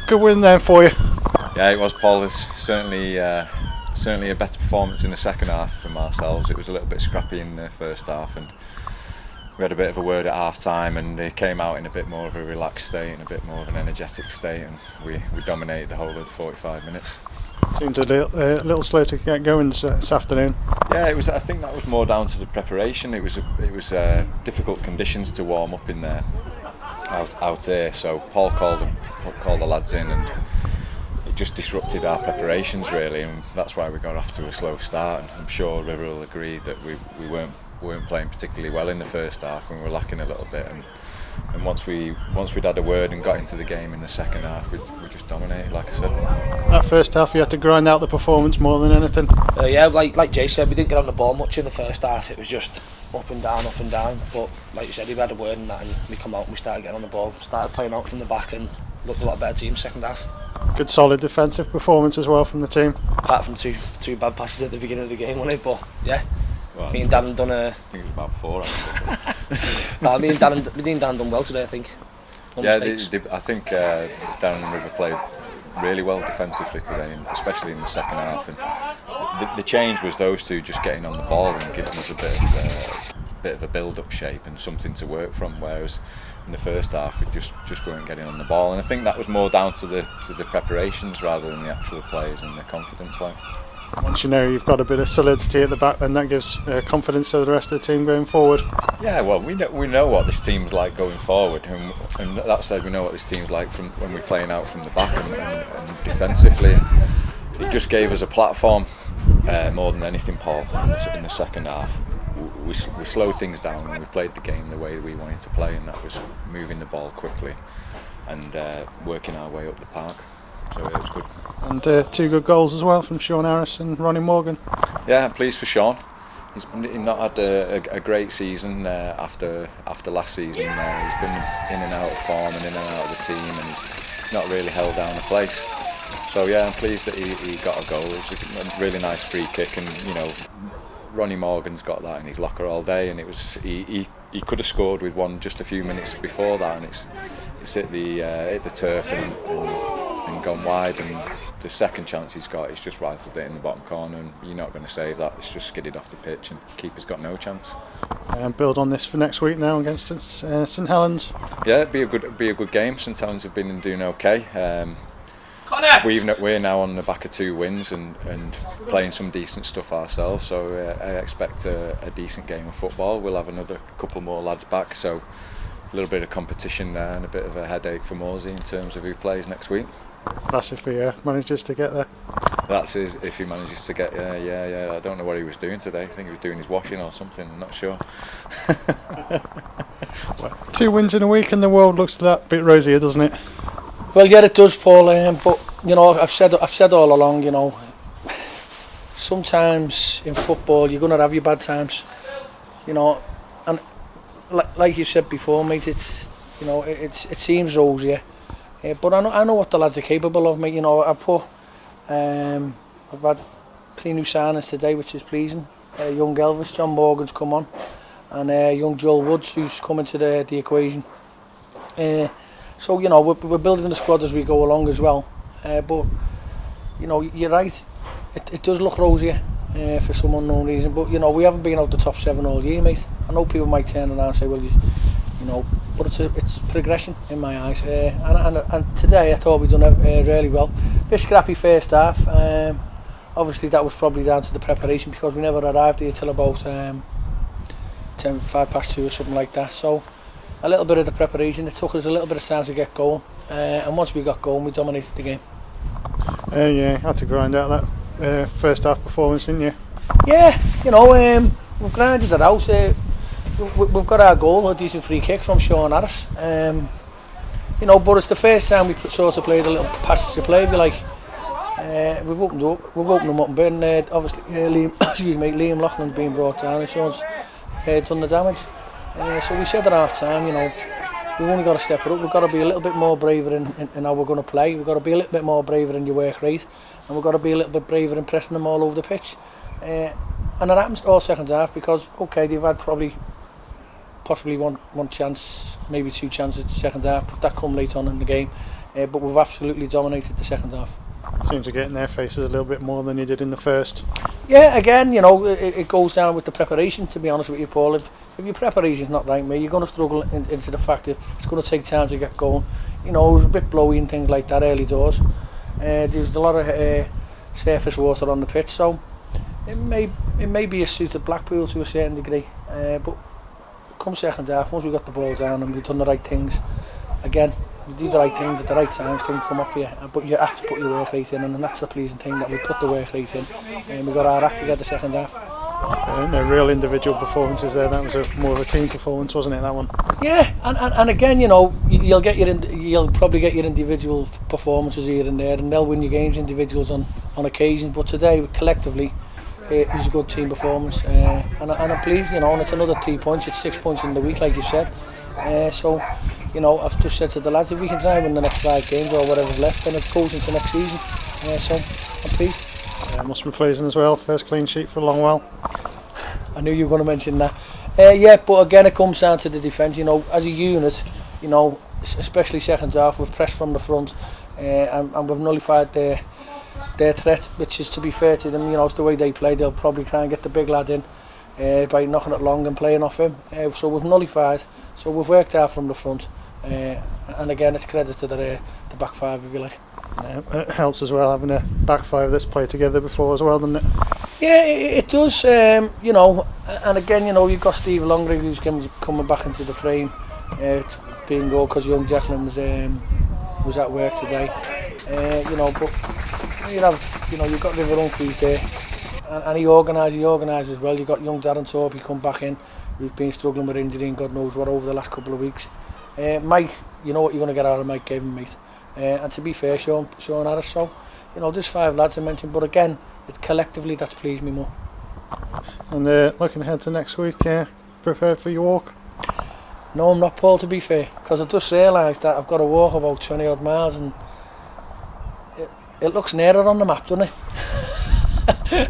Good win there for you. Yeah, it was, Paul. It's certainly a better performance in the second half from ourselves. It was a little bit scrappy in the first half, and we had a bit of a word at half time, and they came out in a bit more of a relaxed state and a bit more of an energetic state, and we dominated the whole of the 45 minutes. Seemed a little slow to get going this afternoon. Yeah, it was. I think that was more down to the preparation. It was difficult conditions to warm up in there out here. So Paul called the lads in, and it just disrupted our preparations really, and that's why we got off to a slow start. And I'm sure River will agree that we weren't playing particularly well in the first half, and we were lacking a little bit. And once we'd had a word and got into the game in the second half, we just dominated, like I said. That first half, you had to grind out the performance more than anything. Yeah, like Jay said, we didn't get on the ball much in the first half. It was just up and down. But like you said, we had a word in that, and we come out and we started getting on the ball, started playing out from the back, and looked a lot better team second half. Good solid defensive performance as well from the team. Apart from two bad passes at the beginning of the game, wasn't it? But yeah. Well, me and Dan done I think it was about 4. No, me and Dan done well today, I think. I think Dan and River played really well defensively today, and especially in the second half. And the change was those two just getting on the ball and giving us a bit of a build-up shape and something to work from. Whereas in the first half, we just weren't getting on the ball, and I think that was more down to the preparations rather than the actual players and the confidence. Once you know you've got a bit of solidity at the back, then that gives confidence to the rest of the team going forward. Yeah, well, we know what this team's like going forward, and that said, we know what this team's like from when we're playing out from the back and defensively. And it just gave us a platform more than anything, Paul. In the second half, we slowed things down and we played the game the way we wanted to play, and that was moving the ball quickly and working our way up the park. So it was good. And 2 good goals as well from Sean Harris and Ronnie Morgan. Yeah, I'm pleased for Sean. He's not had a great season after last season. He's been in and out of form and in and out of the team, and he's not really held down a place. So yeah, I'm pleased that he got a goal. It was a really nice free kick, and Ronnie Morgan's got that in his locker all day, and he could have scored with one just a few minutes before that, and it's hit the turf and gone wide, and the second chance he's got, he's just rifled it in the bottom corner, and you're not going to save that. It's just skidded off the pitch, and keeper's got no chance. And build on this for next week now against St Helens. Yeah, it'd be a good game. St Helens have been doing okay. We're now on the back of 2 wins and playing some decent stuff ourselves, so I expect a decent game of football. We'll have another couple more lads back, so a little bit of competition there and a bit of a headache for Morsey in terms of who plays next week. That's if he manages to get there. That's if he manages to get there. Yeah. I don't know what he was doing today. I think he was doing his washing or something. I'm not sure. Well, 2 wins in a week, and the world looks that bit rosier, doesn't it? Well, yeah, it does, Paul. But I've said all along. Sometimes in football you're gonna have your bad times. And like you said before, mate, it seems rosier. But I know what the lads are capable of, mate. I've had 3 new signings today, which is pleasing. Young Elvis, John Morgan's come on, and young Joel Woods, who's come into the equation. So we're building the squad as we go along as well. But you're right. It does look rosier for some unknown reason. But we haven't been out the top 7 all year, mate. I know people might turn around and say, well, but it's progression in my eyes. And today I thought we'd done it really well. Bit scrappy first half. Obviously that was probably down to the preparation, because we never arrived here till about 5 past 2 or something like that. So a little bit of the preparation. It took us a little bit of time to get going. And once we got going, we dominated the game. Yeah, had to grind out that first half performance, didn't you? Yeah, we've grinded it out. We've got our goal, a decent free kick from Sean Harris. But it's the first time we've sort of played a little passage of play, if you like. We've opened them up a bit, and obviously Liam Loughlin's been brought down, and Sean's done the damage. So we said at half time, we've only got to step it up. We've got to be a little bit more braver in how we're going to play. We've got to be a little bit more braver in your work rate, and we've got to be a little bit braver in pressing them all over the pitch. And it happens all second half, because they've had possibly one chance, maybe 2 chances in the second half, but that come late on in the game. but we've absolutely dominated the second half. Seems to get in their faces a little bit more than you did in the first. Yeah, again, you know, it goes down with the preparation, to be honest with you, Paul. If your preparation's not right, mate, you're going to struggle into the fact that it's going to take time to get going. You know, it was a bit blowy and things like that early doors. There's a lot of surface water on the pitch, so it may be a suit of Blackpool to a certain degree. But come second half, once we got the ball down and we've done the right things, again, you do the right things at the right times, things come off for you, but you have to put your work rate in, and that's the pleasing thing, that we put the work rate in, and we got our act together second half. No real individual performances there. That was more of a team performance, wasn't it, that one? Yeah, and again, you know, you'll probably get your individual performances here and there, and they'll win your games, individuals on occasion. But today, collectively, it was a good team performance, and I'm pleased, you know. And it's another 3 points. It's 6 points in the week, like you said. So, you know, I've just said to the lads, if we can try and win the next 5 games or whatever's left, then it goes into next season. So I'm pleased. Must be pleasing as well. First clean sheet for a long while. I knew you were going to mention that. Yeah, but again, it comes down to the defence. You know, as a unit, you know, especially second half, we've pressed from the front, and we've nullified their threat, which is, to be fair to them, you know, it's the way they play. They'll probably try and get the big lad in by knocking it long and playing off him. So we've nullified. So we've worked out from the front, and again, it's credit to the back five, if you like. It helps as well having a back five that's played together before as well, doesn't it? Yeah, it does. You know, and again, you know, you've got Steve Longrig who's coming back into the frame, being good because young Declan was at work today. You know, but you've got River Humphreys there, and he organises well. You've got young Darren Torpy come back in, who's been struggling with injury and God knows what over the last couple of weeks. Mike, you know what you're going to get out of Mike Gavin, mate. And to be fair, Sean Harris. So, you know, there's 5 lads I mentioned, but again, collectively that's pleased me more. And looking ahead to next week, prepared for your walk? No, I'm not, Paul, to be fair, because I just realised that I've got to walk about 20 odd miles, and it looks nearer on the map, doesn't it?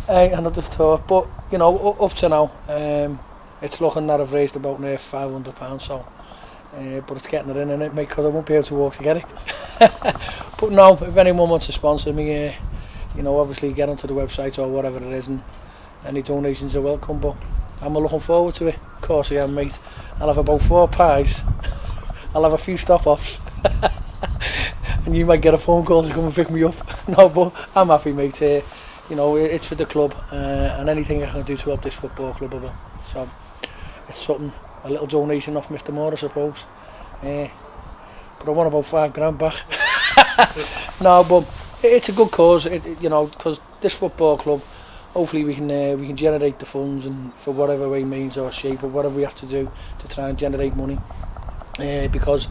And I just thought, but you know, up to now, it's looking that I've raised about near £500, so. But it's getting it in it, mate, because I won't be able to walk to get it. But no, if anyone wants to sponsor me, you know, obviously get onto the website or whatever it is, and any donations are welcome. But I'm looking forward to it. Of course I am, mate. I'll have about 4 pies. I'll have a few stop-offs. And you might get a phone call to come and pick me up. No, but I'm happy, mate. You know, it's for the club, and anything I can do to help this football club, I will. So it's something. A little donation off Mr. Moore, I suppose. But I want about £5 back. No, but it's a good cause, you know, because this football club, hopefully we can generate the funds, and for whatever way, means or shape, or whatever we have to do to try and generate money. Because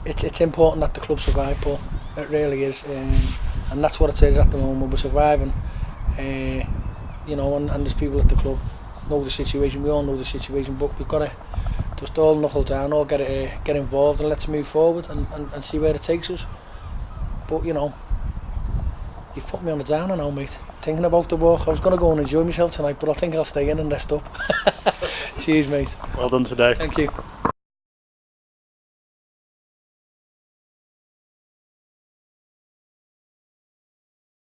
it's important that the club survive, Paul. It really is, and that's what it is at the moment. We're surviving, you know, and there's people at the club know the situation. We all know the situation, but we've got to just all knuckle down, all get involved, and let's move forward and see where it takes us. But you know, you've put me on the downer now, mate. Thinking about the walk, I was going to go and enjoy myself tonight, but I think I'll stay in and rest up. Cheers, mate. Well done today. Thank you.